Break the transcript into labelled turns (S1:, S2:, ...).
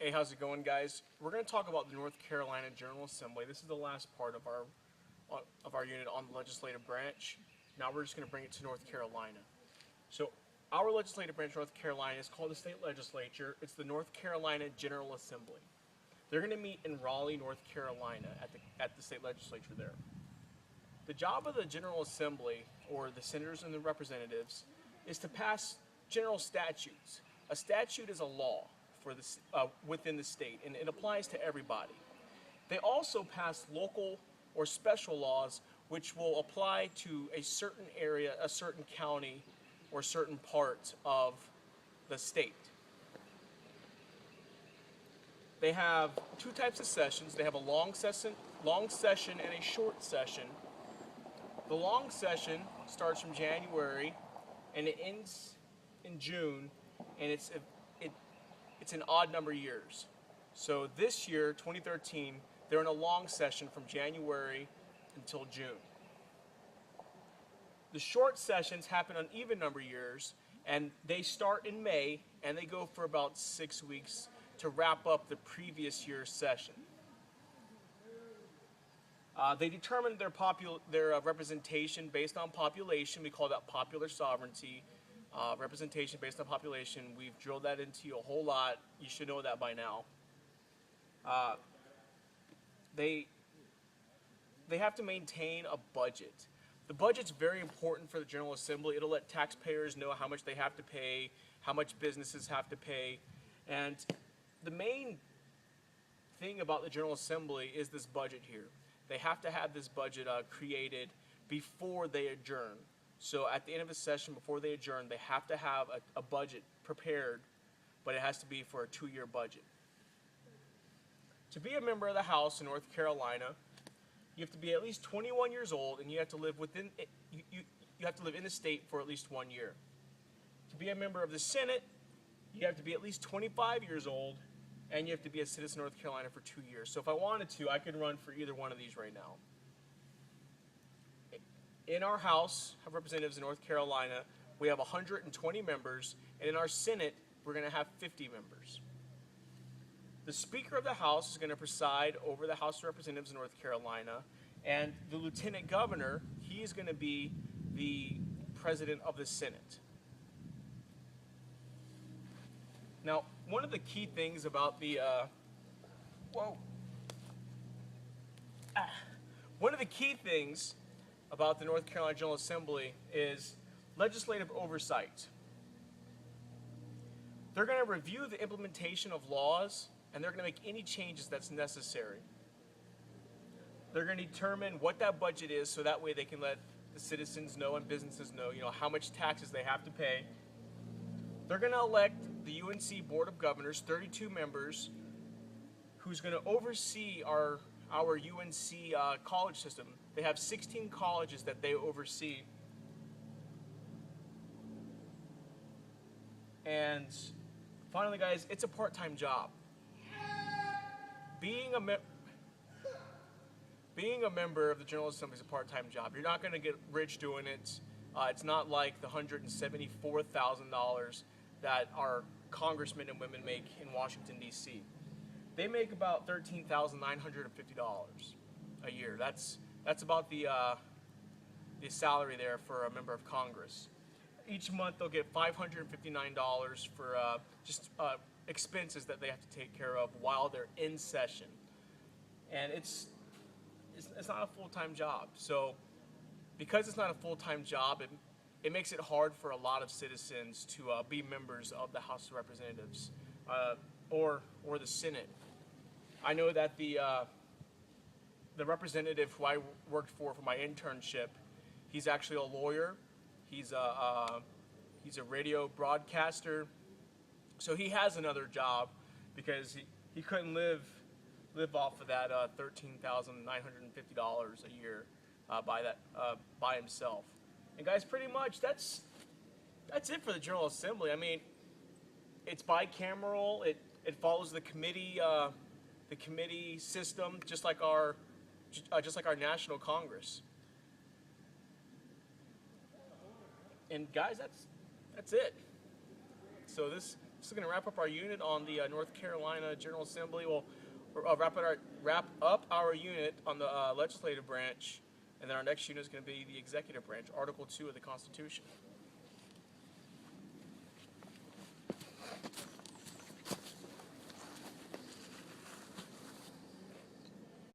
S1: Hey, how's it going, guys? We're going to talk about the North Carolina General Assembly. This is the last part of our unit on the legislative branch. Now we're just going to bring it to North Carolina. So, our legislative branch, North Carolina, is called the state legislature. It's the North Carolina General Assembly. They're going to meet in Raleigh, North Carolina, at the state legislature there. The job of the General Assembly, or the senators and the representatives, is to pass general statutes. A statute is a law for within the state, and it applies to everybody. They also pass local or special laws which will apply to a certain area, a certain county, or certain part of the state. They have two types of sessions. They have a long session and a short session. The long session starts from January and it ends in June, and it's an odd number of years. So this year, 2013, they're in a long session from January until June. The short sessions happen on even number of years, and they start in May and they go for about 6 weeks to wrap up the previous year's session. They determine their representation based on population. We call that popular sovereignty. Representation based on population. We've drilled that into you a whole lot. You should know that by now. They have to maintain a budget. The budget's very important for the General Assembly. It'll let taxpayers know how much they have to pay, how much businesses have to pay. And the main thing about the General Assembly is this budget here. They have to have this budget created before they adjourn. So at the end of a session, before they adjourn, they have to have a budget prepared, but it has to be for a 2-year budget. To be a member of the House in North Carolina, you have to be at least 21 years old, and you have to live you have to live in the state for at least 1 year. To be a member of the Senate, you have to be at least 25 years old, and you have to be a citizen of North Carolina for 2 years. So if I wanted to, I could run for either one of these right now. In our House of Representatives in North Carolina, we have 120 members, and in our Senate, we're going to have 50 members. The Speaker of the House is going to preside over the House of Representatives in North Carolina, and the Lieutenant Governor, he is going to be the President of the Senate. Now, one of the key things about one of the key things about the North Carolina General Assembly is legislative oversight. They're going to review the implementation of laws, and they're going to make any changes that's necessary. They're going to determine what that budget is, so that way they can let the citizens know and businesses know, how much taxes they have to pay. They're going to elect the UNC Board of Governors, 32 members, who's going to oversee our UNC college system. They have 16 colleges that they oversee. And finally, guys, it's a part-time job. Being a member of the General Assembly is a part-time job. You're not going to get rich doing it. It's not like the $174,000 that our congressmen and women make in Washington, D.C. They make about $13,950 a year. That's about the salary there for a member of Congress. Each month they'll get $559 for just expenses that they have to take care of while they're in session. And it's not a full-time job. So because it's not a full-time job, it makes it hard for a lot of citizens to be members of the House of Representatives or the Senate. I know that the representative who I worked for my internship, he's actually a lawyer. He's a radio broadcaster. So he has another job because he couldn't live off of that $13,950 a year by himself. And guys, pretty much that's it for the General Assembly. I mean, it's bicameral. It follows the committee system, just like our national Congress. And guys, that's it. So this this is going to wrap up our unit on the North Carolina General Assembly. We'll wrap up our unit on the legislative branch, and then our next unit is going to be the executive branch, Article 2 of the Constitution.